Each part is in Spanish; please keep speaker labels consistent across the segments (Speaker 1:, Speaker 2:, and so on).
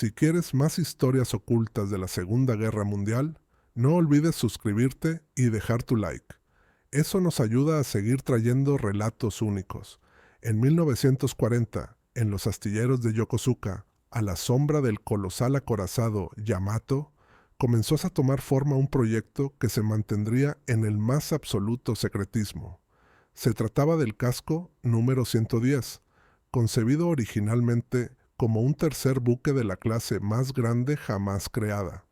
Speaker 1: Si quieres más historias ocultas de la Segunda Guerra Mundial, no olvides suscribirte y dejar tu like. Eso nos ayuda a seguir trayendo relatos únicos. En 1940, en los astilleros de Yokosuka, a la sombra del colosal acorazado Yamato, comenzó a tomar forma un proyecto que se mantendría en el más absoluto secretismo. Se trataba del casco número 110, concebido originalmente como un tercer buque de la clase más grande jamás creada.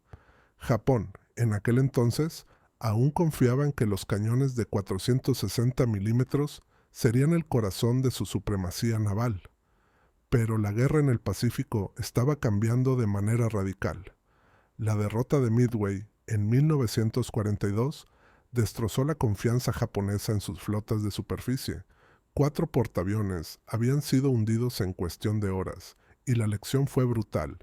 Speaker 1: Japón, en aquel entonces, aún confiaba en que los cañones de 460 milímetros serían el corazón de su supremacía naval. Pero la guerra en el Pacífico estaba cambiando de manera radical. La derrota de Midway en 1942 destrozó la confianza japonesa en sus flotas de superficie. 4 portaaviones habían sido hundidos en cuestión de horas, y la lección fue brutal.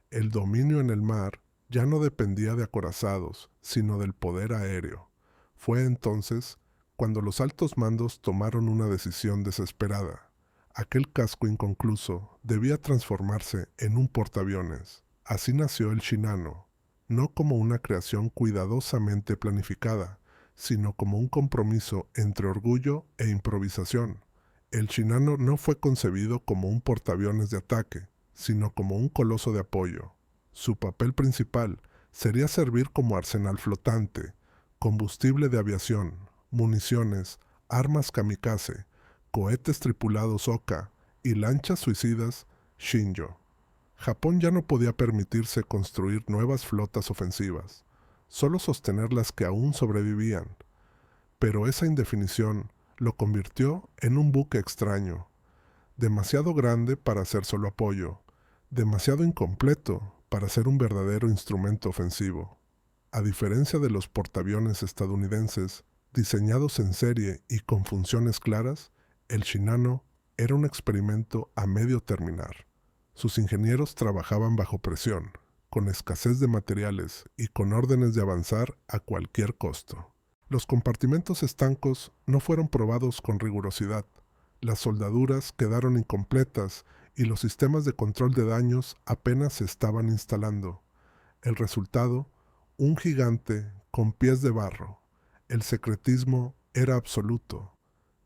Speaker 1: El dominio en el mar ya no dependía de acorazados, sino del poder aéreo. Fue entonces cuando los altos mandos tomaron una decisión desesperada. Aquel casco inconcluso debía transformarse en un portaaviones. Así nació el Shinano, no como una creación cuidadosamente planificada, sino como un compromiso entre orgullo e improvisación. El Shinano no fue concebido como un portaaviones de ataque, sino como un coloso de apoyo. Su papel principal sería servir como arsenal flotante, combustible de aviación, municiones, armas kamikaze, cohetes tripulados Oka y lanchas suicidas Shinjo. Japón ya no podía permitirse construir nuevas flotas ofensivas, solo sostener las que aún sobrevivían. Pero esa indefinición lo convirtió en un buque extraño, demasiado grande para ser solo apoyo, demasiado incompleto para ser un verdadero instrumento ofensivo. A diferencia de los portaaviones estadounidenses, diseñados en serie y con funciones claras, el Shinano era un experimento a medio terminar. Sus ingenieros trabajaban bajo presión, con escasez de materiales y con órdenes de avanzar a cualquier costo. Los compartimentos estancos no fueron probados con rigurosidad. Las soldaduras quedaron incompletas y los sistemas de control de daños apenas se estaban instalando. El resultado, un gigante con pies de barro. El secretismo era absoluto.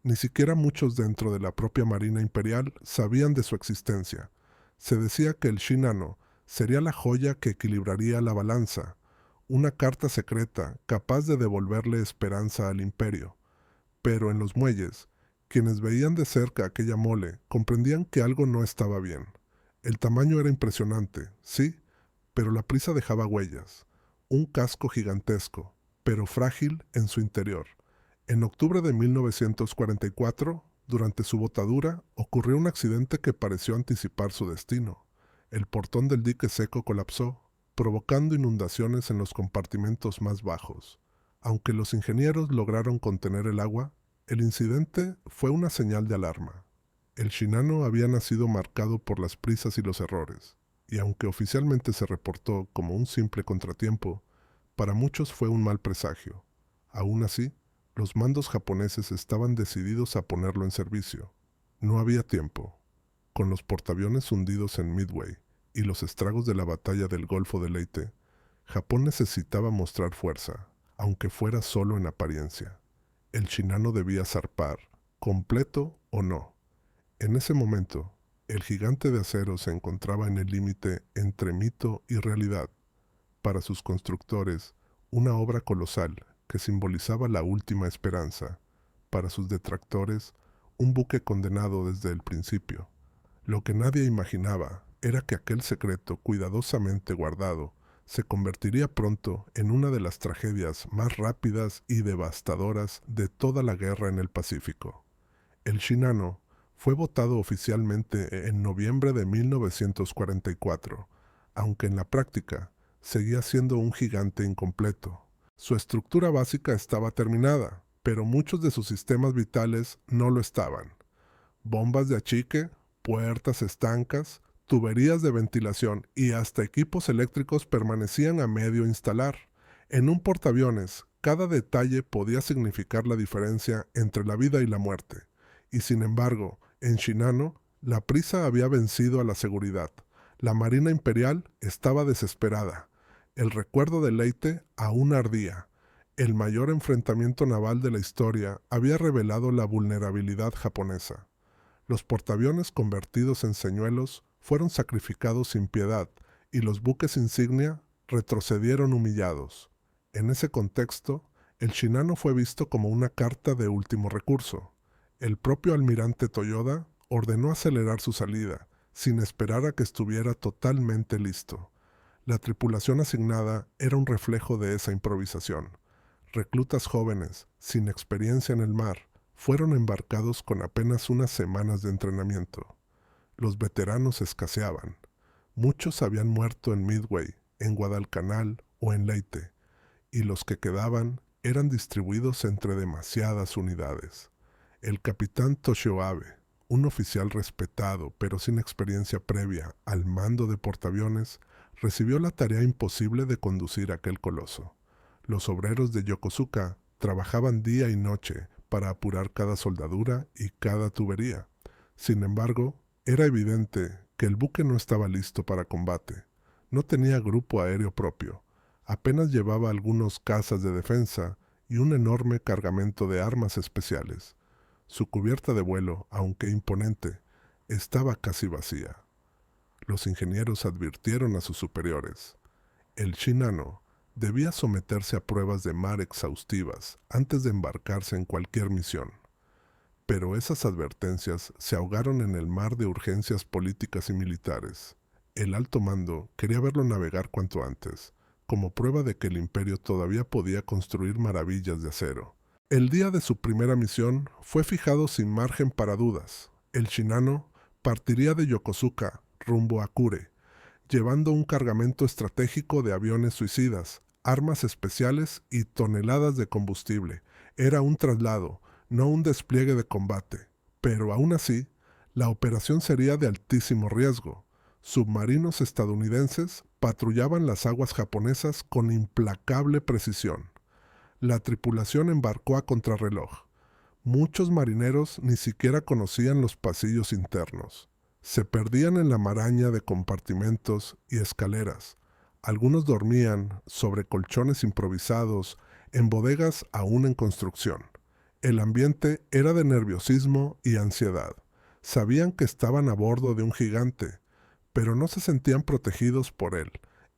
Speaker 1: Ni siquiera muchos dentro de la propia Marina Imperial sabían de su existencia. Se decía que el Shinano sería la joya que equilibraría la balanza, una carta secreta capaz de devolverle esperanza al imperio. Pero en los muelles, quienes veían de cerca aquella mole comprendían que algo no estaba bien. El tamaño era impresionante, sí, pero la prisa dejaba huellas. Un casco gigantesco, pero frágil en su interior. En octubre de 1944, durante su botadura, ocurrió un accidente que pareció anticipar su destino. El portón del dique seco colapsó, provocando inundaciones en los compartimentos más bajos. Aunque los ingenieros lograron contener el agua, el incidente fue una señal de alarma. El Shinano había nacido marcado por las prisas y los errores, y aunque oficialmente se reportó como un simple contratiempo, para muchos fue un mal presagio. Aún así, los mandos japoneses estaban decididos a ponerlo en servicio. No había tiempo. Con los portaaviones hundidos en Midway y los estragos de la batalla del Golfo de Leyte, Japón necesitaba mostrar fuerza, aunque fuera solo en apariencia. El Shinano debía zarpar, completo o no. En ese momento, el gigante de acero se encontraba en el límite entre mito y realidad. Para sus constructores, una obra colosal que simbolizaba la última esperanza. Para sus detractores, un buque condenado desde el principio. Lo que nadie imaginaba era que aquel secreto cuidadosamente guardado se convertiría pronto en una de las tragedias más rápidas y devastadoras de toda la guerra en el Pacífico. El Shinano fue votado oficialmente en noviembre de 1944, aunque en la práctica seguía siendo un gigante incompleto. Su estructura básica estaba terminada, pero muchos de sus sistemas vitales no lo estaban. Bombas de achique, puertas estancas, tuberías de ventilación y hasta equipos eléctricos permanecían a medio instalar. En un portaaviones, cada detalle podía significar la diferencia entre la vida y la muerte. Y sin embargo, en Shinano, la prisa había vencido a la seguridad. La Marina Imperial estaba desesperada. El recuerdo de Leyte aún ardía. El mayor enfrentamiento naval de la historia había revelado la vulnerabilidad japonesa. Los portaaviones convertidos en señuelos fueron sacrificados sin piedad y los buques insignia retrocedieron humillados. En ese contexto, el Shinano fue visto como una carta de último recurso. El propio almirante Toyoda ordenó acelerar su salida, sin esperar a que estuviera totalmente listo. La tripulación asignada era un reflejo de esa improvisación. Reclutas jóvenes, sin experiencia en el mar, fueron embarcados con apenas unas semanas de entrenamiento. Los veteranos escaseaban. Muchos habían muerto en Midway, en Guadalcanal o en Leyte, y los que quedaban eran distribuidos entre demasiadas unidades. El capitán Toshio Abe, un oficial respetado pero sin experiencia previa al mando de portaaviones, recibió la tarea imposible de conducir aquel coloso. Los obreros de Yokosuka trabajaban día y noche para apurar cada soldadura y cada tubería. Sin embargo, era evidente que el buque no estaba listo para combate. No tenía grupo aéreo propio. Apenas llevaba algunos cazas de defensa y un enorme cargamento de armas especiales. Su cubierta de vuelo, aunque imponente, estaba casi vacía. Los ingenieros advirtieron a sus superiores. El Shinano debía someterse a pruebas de mar exhaustivas antes de embarcarse en cualquier misión. Pero esas advertencias se ahogaron en el mar de urgencias políticas y militares. El alto mando quería verlo navegar cuanto antes, como prueba de que el imperio todavía podía construir maravillas de acero. El día de su primera misión fue fijado sin margen para dudas. El Shinano partiría de Yokosuka rumbo a Kure, llevando un cargamento estratégico de aviones suicidas, armas especiales y toneladas de combustible. Era un traslado, no un despliegue de combate. Pero aún así, la operación sería de altísimo riesgo. Submarinos estadounidenses patrullaban las aguas japonesas con implacable precisión. La tripulación embarcó a contrarreloj. Muchos marineros ni siquiera conocían los pasillos internos. Se perdían en la maraña de compartimentos y escaleras. Algunos dormían sobre colchones improvisados en bodegas aún en construcción. El ambiente era de nerviosismo y ansiedad. Sabían que estaban a bordo de un gigante, pero no se sentían protegidos por él.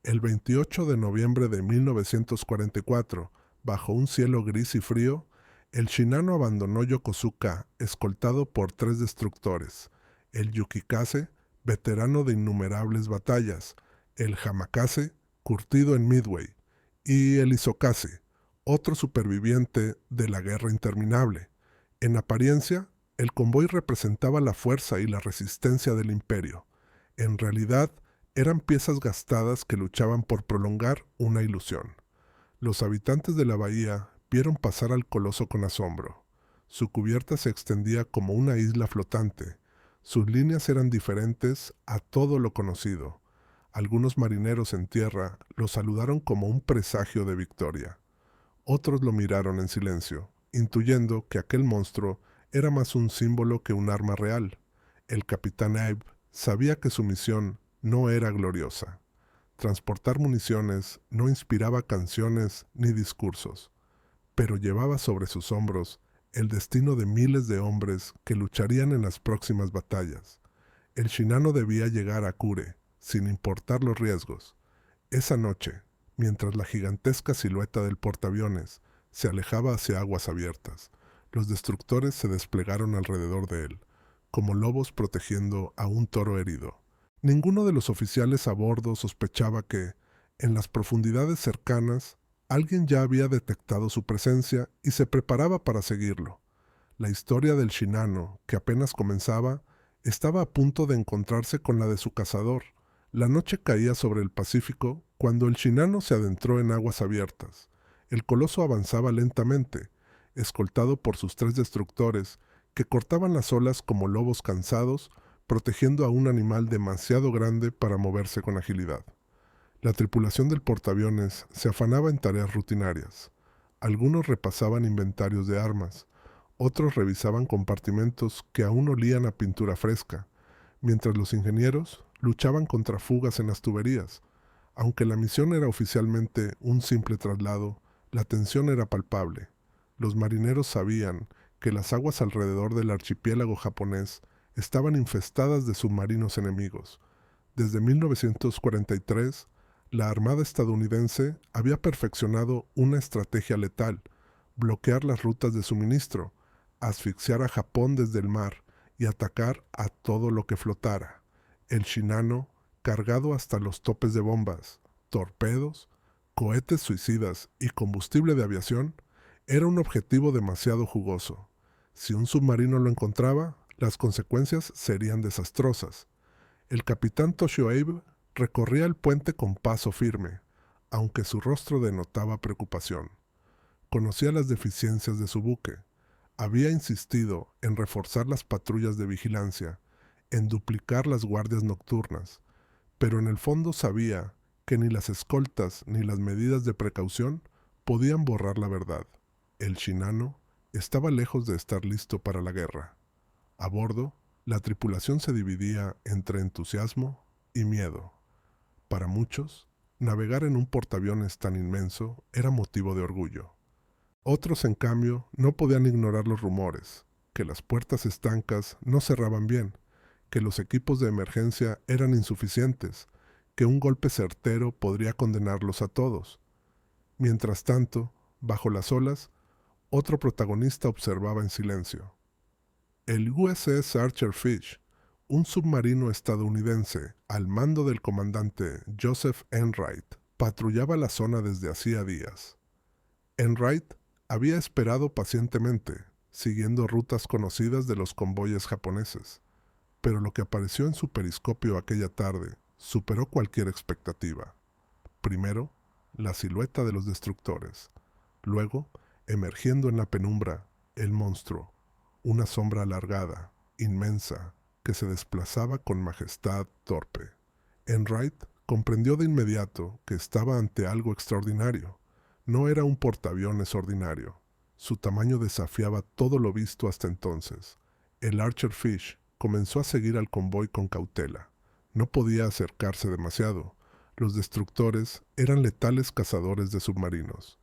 Speaker 1: El 28 de noviembre de 1944, bajo un cielo gris y frío, el Shinano abandonó Yokosuka escoltado por 3 destructores: el Yukikase, veterano de innumerables batallas; el Hamakase, curtido en Midway; y el Isokase, otro superviviente de la guerra interminable. En apariencia, el convoy representaba la fuerza y la resistencia del imperio. En realidad, eran piezas gastadas que luchaban por prolongar una ilusión. Los habitantes de la bahía vieron pasar al coloso con asombro. Su cubierta se extendía como una isla flotante. Sus líneas eran diferentes a todo lo conocido. Algunos marineros en tierra lo saludaron como un presagio de victoria. Otros lo miraron en silencio, intuyendo que aquel monstruo era más un símbolo que un arma real. El capitán Abe sabía que su misión no era gloriosa. Transportar municiones no inspiraba canciones ni discursos, pero llevaba sobre sus hombros el destino de miles de hombres que lucharían en las próximas batallas. El Shinano debía llegar a Kure, sin importar los riesgos. Esa noche, mientras la gigantesca silueta del portaaviones se alejaba hacia aguas abiertas, los destructores se desplegaron alrededor de él, como lobos protegiendo a un toro herido. Ninguno de los oficiales a bordo sospechaba que, en las profundidades cercanas, alguien ya había detectado su presencia y se preparaba para seguirlo. La historia del Shinano, que apenas comenzaba, estaba a punto de encontrarse con la de su cazador. La noche caía sobre el Pacífico cuando el Shinano se adentró en aguas abiertas. El coloso avanzaba lentamente, escoltado por sus 3 destructores, que cortaban las olas como lobos cansados, protegiendo a un animal demasiado grande para moverse con agilidad. La tripulación del portaaviones se afanaba en tareas rutinarias. Algunos repasaban inventarios de armas, otros revisaban compartimentos que aún olían a pintura fresca, mientras los ingenieros luchaban contra fugas en las tuberías. Aunque la misión era oficialmente un simple traslado, la tensión era palpable. Los marineros sabían que las aguas alrededor del archipiélago japonés estaban infestadas de submarinos enemigos. Desde 1943, la Armada estadounidense había perfeccionado una estrategia letal: bloquear las rutas de suministro, asfixiar a Japón desde el mar y atacar a todo lo que flotara. El Shinano, cargado hasta los topes de bombas, torpedos, cohetes suicidas y combustible de aviación, era un objetivo demasiado jugoso. Si un submarino lo encontraba, las consecuencias serían desastrosas. El capitán Toshio Abe recorría el puente con paso firme, aunque su rostro denotaba preocupación. Conocía las deficiencias de su buque. Había insistido en reforzar las patrullas de vigilancia, en duplicar las guardias nocturnas, pero en el fondo sabía que ni las escoltas ni las medidas de precaución podían borrar la verdad. El Shinano estaba lejos de estar listo para la guerra. A bordo, la tripulación se dividía entre entusiasmo y miedo. Para muchos, navegar en un portaaviones tan inmenso era motivo de orgullo. Otros, en cambio, no podían ignorar los rumores, que las puertas estancas no cerraban bien, que los equipos de emergencia eran insuficientes, que un golpe certero podría condenarlos a todos. Mientras tanto, bajo las olas, otro protagonista observaba en silencio. El USS Archer Fish, un submarino estadounidense al mando del comandante Joseph Enright, patrullaba la zona desde hacía días. Enright había esperado pacientemente, siguiendo rutas conocidas de los convoyes japoneses, pero lo que apareció en su periscopio aquella tarde superó cualquier expectativa. Primero, la silueta de los destructores. Luego, emergiendo en la penumbra, el monstruo, una sombra alargada, inmensa, que se desplazaba con majestad torpe. Enright comprendió de inmediato que estaba ante algo extraordinario. No era un portaaviones ordinario. Su tamaño desafiaba todo lo visto hasta entonces. El Archer Fish comenzó a seguir al convoy con cautela. No podía acercarse demasiado. Los destructores eran letales cazadores de submarinos.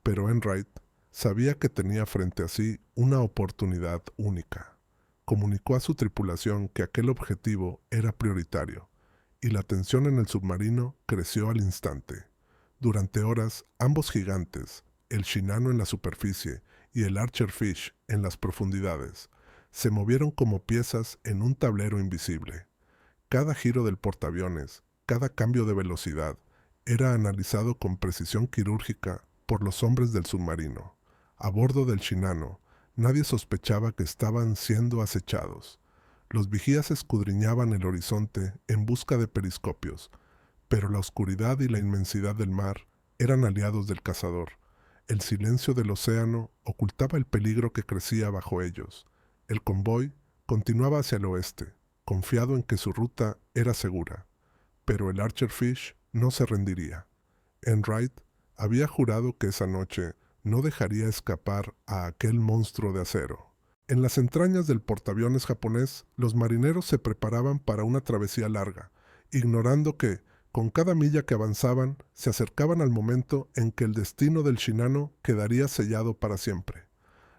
Speaker 1: Pero Enright sabía que tenía frente a sí una oportunidad única. Comunicó a su tripulación que aquel objetivo era prioritario, y la tensión en el submarino creció al instante. Durante horas, ambos gigantes, el Shinano en la superficie y el Archer Fish en las profundidades, se movieron como piezas en un tablero invisible. Cada giro del portaaviones, cada cambio de velocidad, era analizado con precisión quirúrgica por los hombres del submarino. A bordo del Shinano, nadie sospechaba que estaban siendo acechados. Los vigías escudriñaban el horizonte en busca de periscopios, pero la oscuridad y la inmensidad del mar eran aliados del cazador. El silencio del océano ocultaba el peligro que crecía bajo ellos. El convoy continuaba hacia el oeste, confiado en que su ruta era segura. Pero el Archer Fish no se rendiría. Enright había jurado que esa noche no dejaría escapar a aquel monstruo de acero. En las entrañas del portaaviones japonés, los marineros se preparaban para una travesía larga, ignorando que, con cada milla que avanzaban, se acercaban al momento en que el destino del Shinano quedaría sellado para siempre.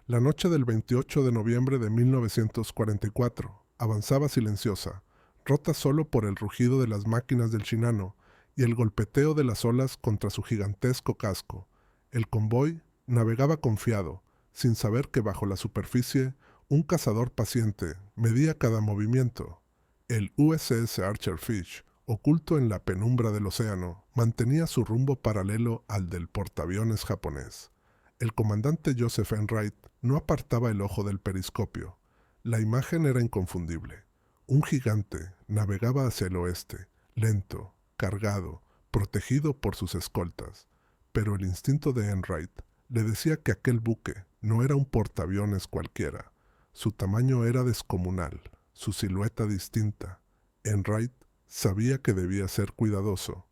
Speaker 1: La noche del 28 de noviembre de 1944 avanzaba silenciosa, rota solo por el rugido de las máquinas del Shinano y el golpeteo de las olas contra su gigantesco casco. El convoy navegaba confiado, sin saber que bajo la superficie un cazador paciente medía cada movimiento. El USS Archer Fish, oculto en la penumbra del océano, mantenía su rumbo paralelo al del portaaviones japonés. El comandante Joseph Enright no apartaba el ojo del periscopio. La imagen era inconfundible. Un gigante navegaba hacia el oeste, lento, cargado, protegido por sus escoltas. Pero el instinto de Enright le decía que aquel buque no era un portaaviones cualquiera. Su tamaño era descomunal, su silueta distinta. Enright sabía que debía ser cuidadoso.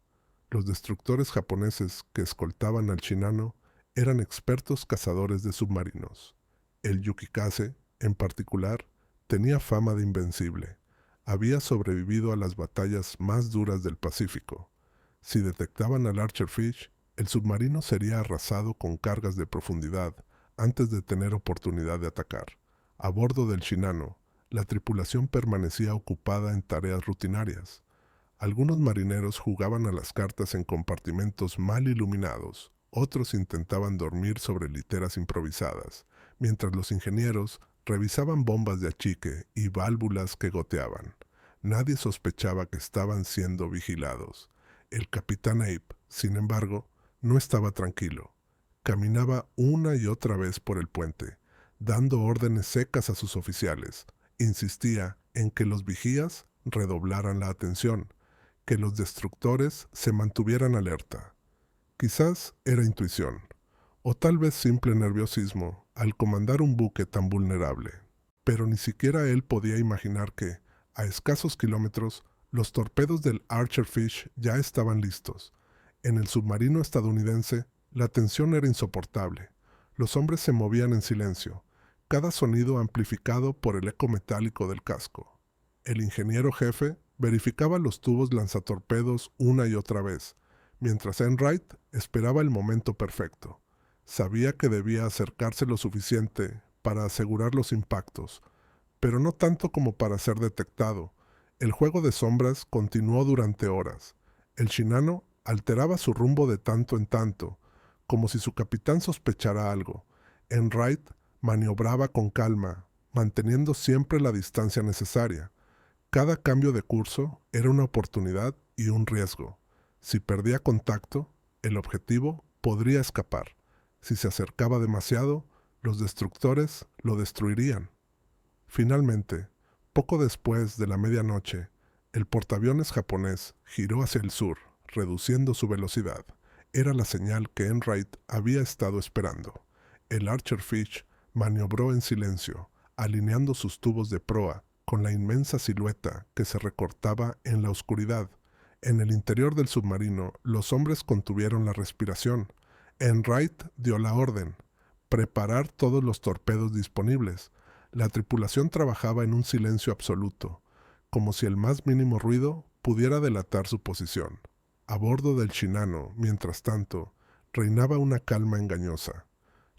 Speaker 1: Los destructores japoneses que escoltaban al Shinano eran expertos cazadores de submarinos. El Yukikase, en particular, tenía fama de invencible. Había sobrevivido a las batallas más duras del Pacífico. Si detectaban al Archerfish, el submarino sería arrasado con cargas de profundidad antes de tener oportunidad de atacar. A bordo del Shinano, la tripulación permanecía ocupada en tareas rutinarias. Algunos marineros jugaban a las cartas en compartimentos mal iluminados, otros intentaban dormir sobre literas improvisadas, mientras los ingenieros revisaban bombas de achique y válvulas que goteaban. Nadie sospechaba que estaban siendo vigilados. El capitán Abe, sin embargo, no estaba tranquilo. Caminaba una y otra vez por el puente, dando órdenes secas a sus oficiales. Insistía en que los vigías redoblaran la atención, que los destructores se mantuvieran alerta. Quizás era intuición, o tal vez simple nerviosismo al comandar un buque tan vulnerable. Pero ni siquiera él podía imaginar que, a escasos kilómetros, los torpedos del Archerfish ya estaban listos. En el submarino estadounidense, la tensión era insoportable. Los hombres se movían en silencio, cada sonido amplificado por el eco metálico del casco. El ingeniero jefe verificaba los tubos lanzatorpedos una y otra vez, mientras Enright esperaba el momento perfecto. Sabía que debía acercarse lo suficiente para asegurar los impactos, pero no tanto como para ser detectado. El juego de sombras continuó durante horas. El Shinano alteraba su rumbo de tanto en tanto, como si su capitán sospechara algo. Enright maniobraba con calma, manteniendo siempre la distancia necesaria. Cada cambio de curso era una oportunidad y un riesgo. Si perdía contacto, el objetivo podría escapar. Si se acercaba demasiado, los destructores lo destruirían. Finalmente, poco después de la medianoche, el portaaviones japonés giró hacia el sur, reduciendo su velocidad. Era la señal que Enright había estado esperando. El Archerfish maniobró en silencio, alineando sus tubos de proa con la inmensa silueta que se recortaba en la oscuridad. En el interior del submarino, los hombres contuvieron la respiración. Enright dio la orden: preparar todos los torpedos disponibles. La tripulación trabajaba en un silencio absoluto, como si el más mínimo ruido pudiera delatar su posición. A bordo del Shinano, mientras tanto, reinaba una calma engañosa.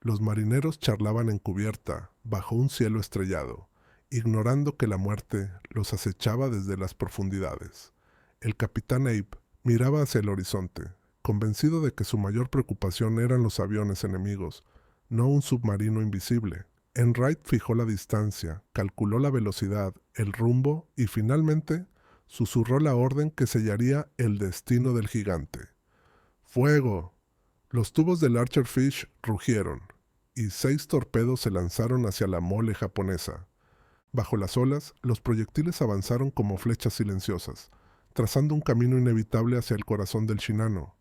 Speaker 1: Los marineros charlaban en cubierta, bajo un cielo estrellado, ignorando que la muerte los acechaba desde las profundidades. El capitán Abe miraba hacia el horizonte, convencido de que su mayor preocupación eran los aviones enemigos, no un submarino invisible. Enright fijó la distancia, calculó la velocidad, el rumbo y finalmente susurró la orden que sellaría el destino del gigante. ¡Fuego! Los tubos del Archerfish rugieron, y 6 torpedos se lanzaron hacia la mole japonesa. Bajo las olas, los proyectiles avanzaron como flechas silenciosas, trazando un camino inevitable hacia el corazón del Shinano.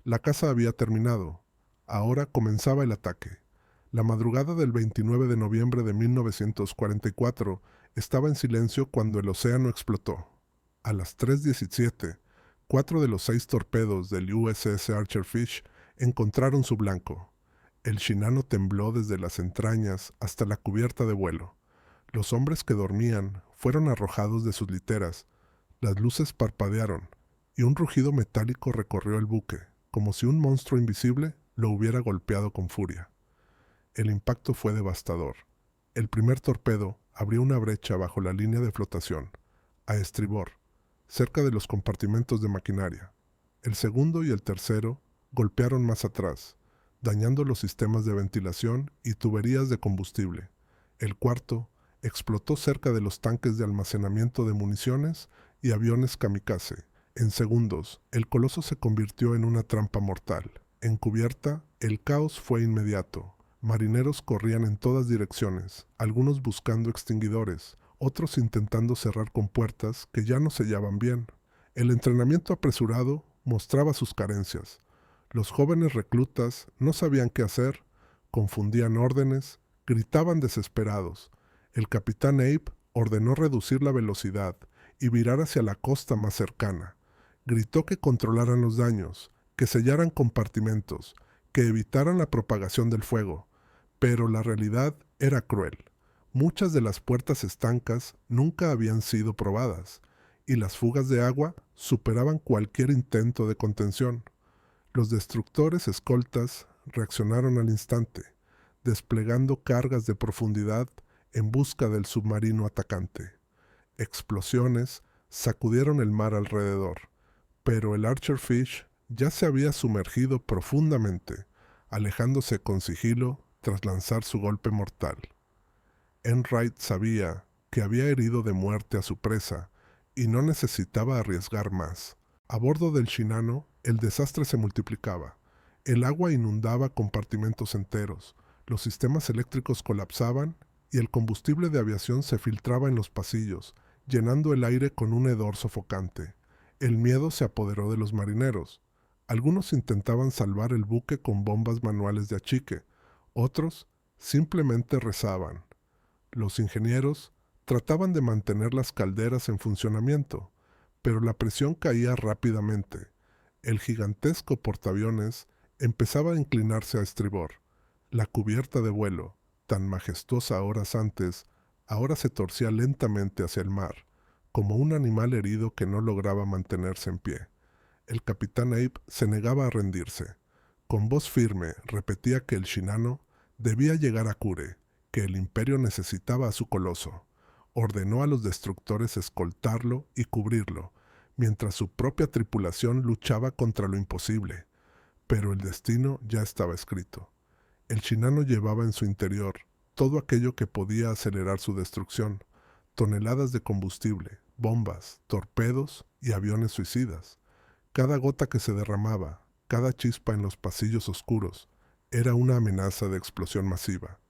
Speaker 1: La caza había terminado. Ahora comenzaba el ataque. La madrugada del 29 de noviembre de 1944 estaba en silencio cuando el océano explotó. A las 3:17, 4 de los 6 torpedos del USS Archerfish encontraron su blanco. El Shinano tembló desde las entrañas hasta la cubierta de vuelo. Los hombres que dormían fueron arrojados de sus literas. Las luces parpadearon y un rugido metálico recorrió el buque, como si un monstruo invisible lo hubiera golpeado con furia. El impacto fue devastador. El primer torpedo abrió una brecha bajo la línea de flotación, a estribor, cerca de los compartimentos de maquinaria. El segundo y el tercero golpearon más atrás, dañando los sistemas de ventilación y tuberías de combustible. El cuarto explotó cerca de los tanques de almacenamiento de municiones y aviones kamikaze. En segundos, el coloso se convirtió en una trampa mortal. En cubierta, el caos fue inmediato. Marineros corrían en todas direcciones, algunos buscando extinguidores, otros intentando cerrar compuertas que ya no sellaban bien. El entrenamiento apresurado mostraba sus carencias. Los jóvenes reclutas no sabían qué hacer, confundían órdenes, gritaban desesperados. El capitán Abe ordenó reducir la velocidad y virar hacia la costa más cercana. Gritó que controlaran los daños, que sellaran compartimentos, que evitaran la propagación del fuego. Pero la realidad era cruel. Muchas de las puertas estancas nunca habían sido probadas, y las fugas de agua superaban cualquier intento de contención. Los destructores escoltas reaccionaron al instante, desplegando cargas de profundidad en busca del submarino atacante. Explosiones sacudieron el mar alrededor, pero el Archer Fish ya se había sumergido profundamente, alejándose con sigilo tras lanzar su golpe mortal. Enright sabía que había herido de muerte a su presa y no necesitaba arriesgar más. A bordo del Shinano, el desastre se multiplicaba. El agua inundaba compartimentos enteros, los sistemas eléctricos colapsaban y el combustible de aviación se filtraba en los pasillos, llenando el aire con un hedor sofocante. El miedo se apoderó de los marineros. Algunos intentaban salvar el buque con bombas manuales de achique, otros simplemente rezaban. Los ingenieros trataban de mantener las calderas en funcionamiento, pero la presión caía rápidamente. El gigantesco portaaviones empezaba a inclinarse a estribor. La cubierta de vuelo, tan majestuosa horas antes, ahora se torcía lentamente hacia el mar, como un animal herido que no lograba mantenerse en pie. El capitán Abe se negaba a rendirse. Con voz firme repetía que el Shinano debía llegar a Kure, que el imperio necesitaba a su coloso. Ordenó a los destructores escoltarlo y cubrirlo, mientras su propia tripulación luchaba contra lo imposible. Pero el destino ya estaba escrito. El Shinano llevaba en su interior todo aquello que podía acelerar su destrucción: toneladas de combustible, bombas, torpedos y aviones suicidas. Cada gota que se derramaba, cada chispa en los pasillos oscuros, era una amenaza de explosión masiva.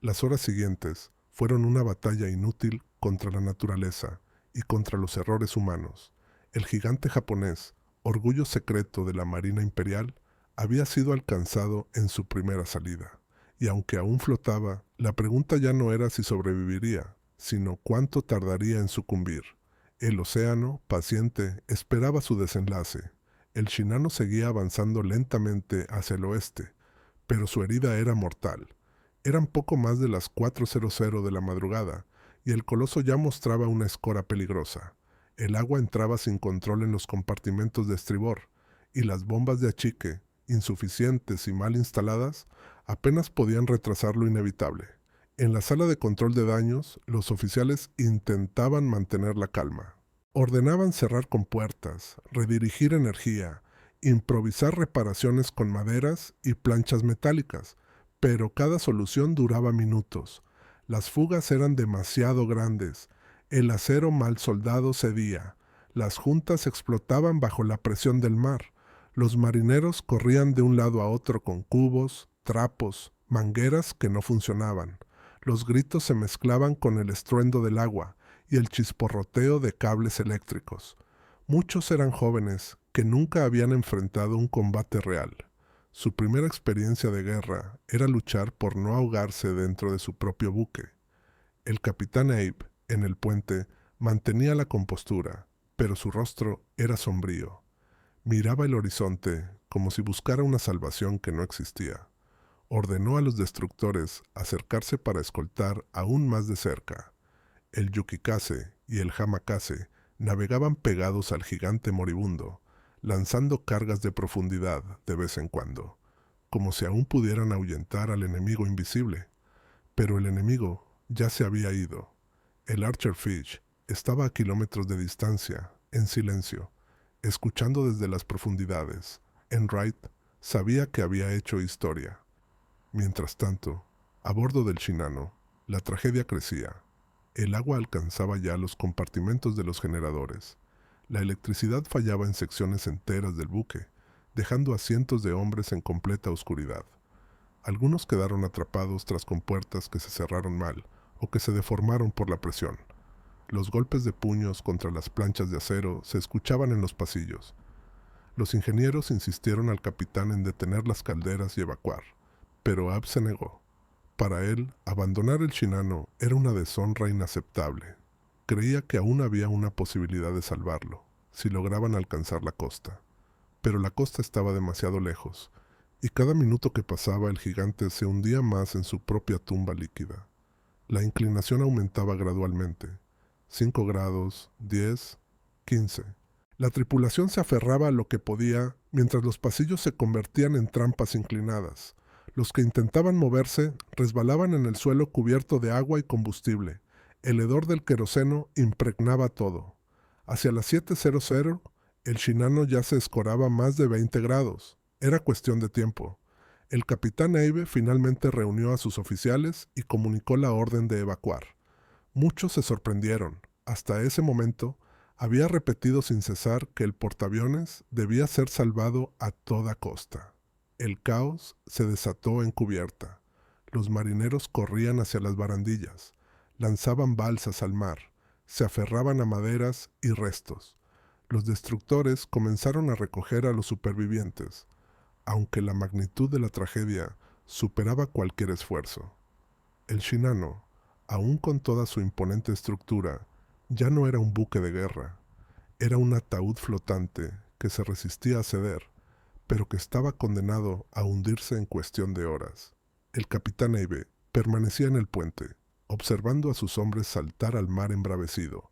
Speaker 1: Las horas siguientes fueron una batalla inútil contra la naturaleza y contra los errores humanos. El gigante japonés, orgullo secreto de la Marina Imperial, había sido alcanzado en su primera salida. Y aunque aún flotaba, la pregunta ya no era si sobreviviría, sino cuánto tardaría en sucumbir. El océano, paciente, esperaba su desenlace. El Shinano seguía avanzando lentamente hacia el oeste, pero su herida era mortal. Eran poco más de las 4:00 de la madrugada, y el coloso ya mostraba una escora peligrosa. El agua entraba sin control en los compartimentos de estribor, y las bombas de achique, insuficientes y mal instaladas, apenas podían retrasar lo inevitable. En la sala de control de daños, los oficiales intentaban mantener la calma. Ordenaban cerrar compuertas, redirigir energía, improvisar reparaciones con maderas y planchas metálicas, pero cada solución duraba minutos. Las fugas eran demasiado grandes, el acero mal soldado cedía, las juntas explotaban bajo la presión del mar, los marineros corrían de un lado a otro con cubos, trapos, mangueras que no funcionaban. Los gritos se mezclaban con el estruendo del agua y el chisporroteo de cables eléctricos. Muchos eran jóvenes que nunca habían enfrentado un combate real. Su primera experiencia de guerra era luchar por no ahogarse dentro de su propio buque. El capitán Abe, en el puente, mantenía la compostura, pero su rostro era sombrío. Miraba el horizonte como si buscara una salvación que no existía. Ordenó a los destructores acercarse para escoltar aún más de cerca. El Yukikase y el Hamakase navegaban pegados al gigante moribundo, lanzando cargas de profundidad de vez en cuando, como si aún pudieran ahuyentar al enemigo invisible. Pero el enemigo ya se había ido. El Archer Fish estaba a kilómetros de distancia, en silencio, escuchando desde las profundidades. Enright sabía que había hecho historia. Mientras tanto, a bordo del Shinano, la tragedia crecía. El agua alcanzaba ya los compartimentos de los generadores. La electricidad fallaba en secciones enteras del buque, dejando a cientos de hombres en completa oscuridad. Algunos quedaron atrapados tras compuertas que se cerraron mal o que se deformaron por la presión. Los golpes de puños contra las planchas de acero se escuchaban en los pasillos. Los ingenieros insistieron al capitán en detener las calderas y evacuar, pero Abe se negó. Para él, abandonar el Shinano era una deshonra inaceptable. Creía que aún había una posibilidad de salvarlo, si lograban alcanzar la costa. Pero la costa estaba demasiado lejos, y cada minuto que pasaba el gigante se hundía más en su propia tumba líquida. La inclinación aumentaba gradualmente. 5 grados, 10, 15. La tripulación se aferraba a lo que podía mientras los pasillos se convertían en trampas inclinadas. Los que intentaban moverse resbalaban en el suelo cubierto de agua y combustible. El hedor del queroseno impregnaba todo. Hacia las 7:00, el Shinano ya se escoraba más de 20 grados. Era cuestión de tiempo. El capitán Eibe finalmente reunió a sus oficiales y comunicó la orden de evacuar. Muchos se sorprendieron. Hasta ese momento, había repetido sin cesar que el portaaviones debía ser salvado a toda costa. El caos se desató en cubierta. Los marineros corrían hacia las barandillas, lanzaban balsas al mar, se aferraban a maderas y restos. Los destructores comenzaron a recoger a los supervivientes, aunque la magnitud de la tragedia superaba cualquier esfuerzo. El Shinano, aún con toda su imponente estructura, ya no era un buque de guerra. Era un ataúd flotante que se resistía a ceder, pero que estaba condenado a hundirse en cuestión de horas. El capitán Eibe permanecía en el puente, observando a sus hombres saltar al mar embravecido.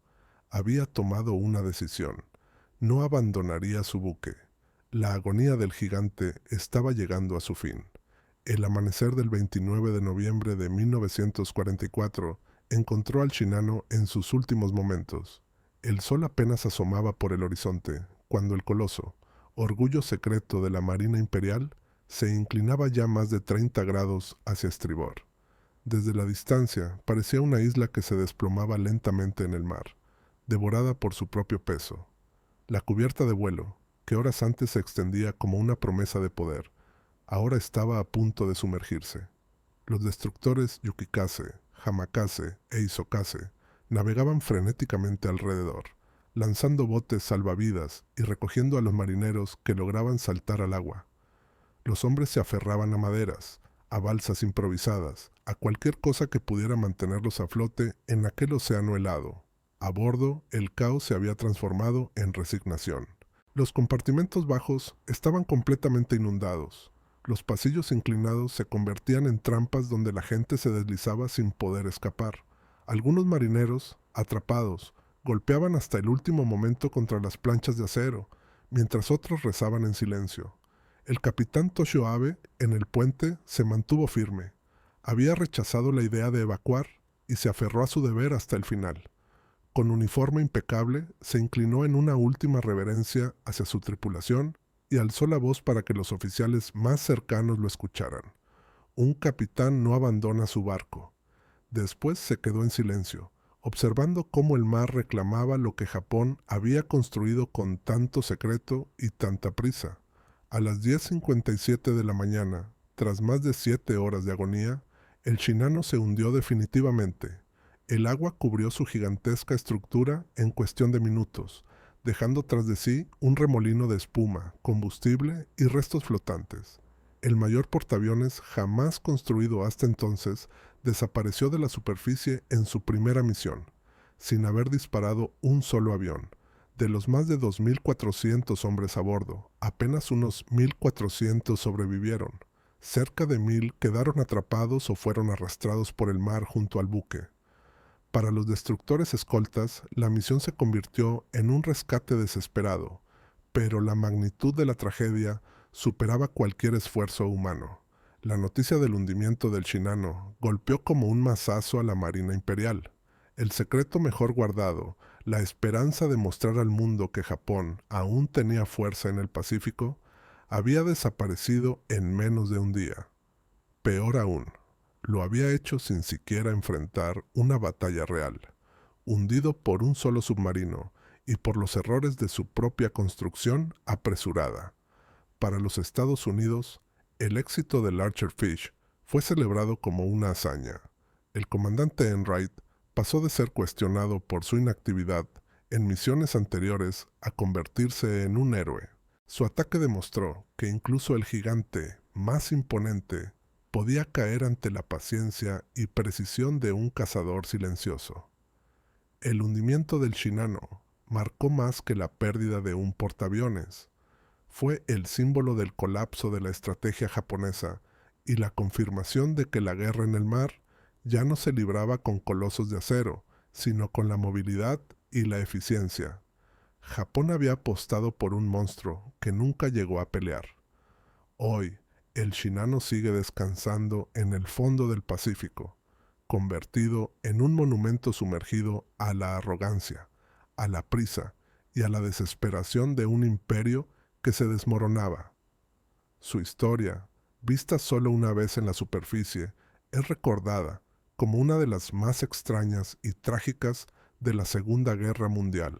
Speaker 1: Había tomado una decisión. No abandonaría su buque. La agonía del gigante estaba llegando a su fin. El amanecer del 29 de noviembre de 1944 encontró al Shinano en sus últimos momentos. El sol apenas asomaba por el horizonte cuando el coloso, orgullo secreto de la Marina Imperial, se inclinaba ya más de 30 grados hacia estribor. Desde la distancia parecía una isla que se desplomaba lentamente en el mar, devorada por su propio peso. La cubierta de vuelo, que horas antes se extendía como una promesa de poder, ahora estaba a punto de sumergirse. Los destructores Yukikase, Hamakase e Isokase navegaban frenéticamente alrededor, lanzando botes salvavidas y recogiendo a los marineros que lograban saltar al agua. Los hombres se aferraban a maderas, a balsas improvisadas, a cualquier cosa que pudiera mantenerlos a flote en aquel océano helado. A bordo, el caos se había transformado en resignación. Los compartimentos bajos estaban completamente inundados. Los pasillos inclinados se convertían en trampas donde la gente se deslizaba sin poder escapar. Algunos marineros, atrapados, golpeaban hasta el último momento contra las planchas de acero, mientras otros rezaban en silencio. El capitán Toshio Abe, en el puente, se mantuvo firme. Había rechazado la idea de evacuar y se aferró a su deber hasta el final. Con uniforme impecable, se inclinó en una última reverencia hacia su tripulación y alzó la voz para que los oficiales más cercanos lo escucharan. Un capitán no abandona su barco. Después se quedó en silencio, observando cómo el mar reclamaba lo que Japón había construido con tanto secreto y tanta prisa. A las 10:57 de la mañana, tras más de 7 horas de agonía, el Shinano se hundió definitivamente. El agua cubrió su gigantesca estructura en cuestión de minutos, dejando tras de sí un remolino de espuma, combustible y restos flotantes. El mayor portaaviones jamás construido hasta entonces desapareció de la superficie en su primera misión, sin haber disparado un solo avión. De los más de 2.400 hombres a bordo, apenas unos 1.400 sobrevivieron. Cerca de 1.000 quedaron atrapados o fueron arrastrados por el mar junto al buque. Para los destructores escoltas, la misión se convirtió en un rescate desesperado, pero la magnitud de la tragedia superaba cualquier esfuerzo humano. La noticia del hundimiento del Shinano golpeó como un mazazo a la Marina Imperial. El secreto mejor guardado, la esperanza de mostrar al mundo que Japón aún tenía fuerza en el Pacífico, había desaparecido en menos de un día. Peor aún, lo había hecho sin siquiera enfrentar una batalla real, hundido por un solo submarino y por los errores de su propia construcción apresurada. Para los Estados Unidos, el éxito del Archer Fish fue celebrado como una hazaña. El comandante Enright pasó de ser cuestionado por su inactividad en misiones anteriores a convertirse en un héroe. Su ataque demostró que incluso el gigante más imponente podía caer ante la paciencia y precisión de un cazador silencioso. El hundimiento del Shinano marcó más que la pérdida de un portaaviones. Fue el símbolo del colapso de la estrategia japonesa y la confirmación de que la guerra en el mar ya no se libraba con colosos de acero, sino con la movilidad y la eficiencia. Japón había apostado por un monstruo que nunca llegó a pelear. Hoy, el Shinano sigue descansando en el fondo del Pacífico, convertido en un monumento sumergido a la arrogancia, a la prisa y a la desesperación de un imperio que se desmoronaba. Su historia, vista solo una vez en la superficie, es recordada como una de las más extrañas y trágicas de la Segunda Guerra Mundial.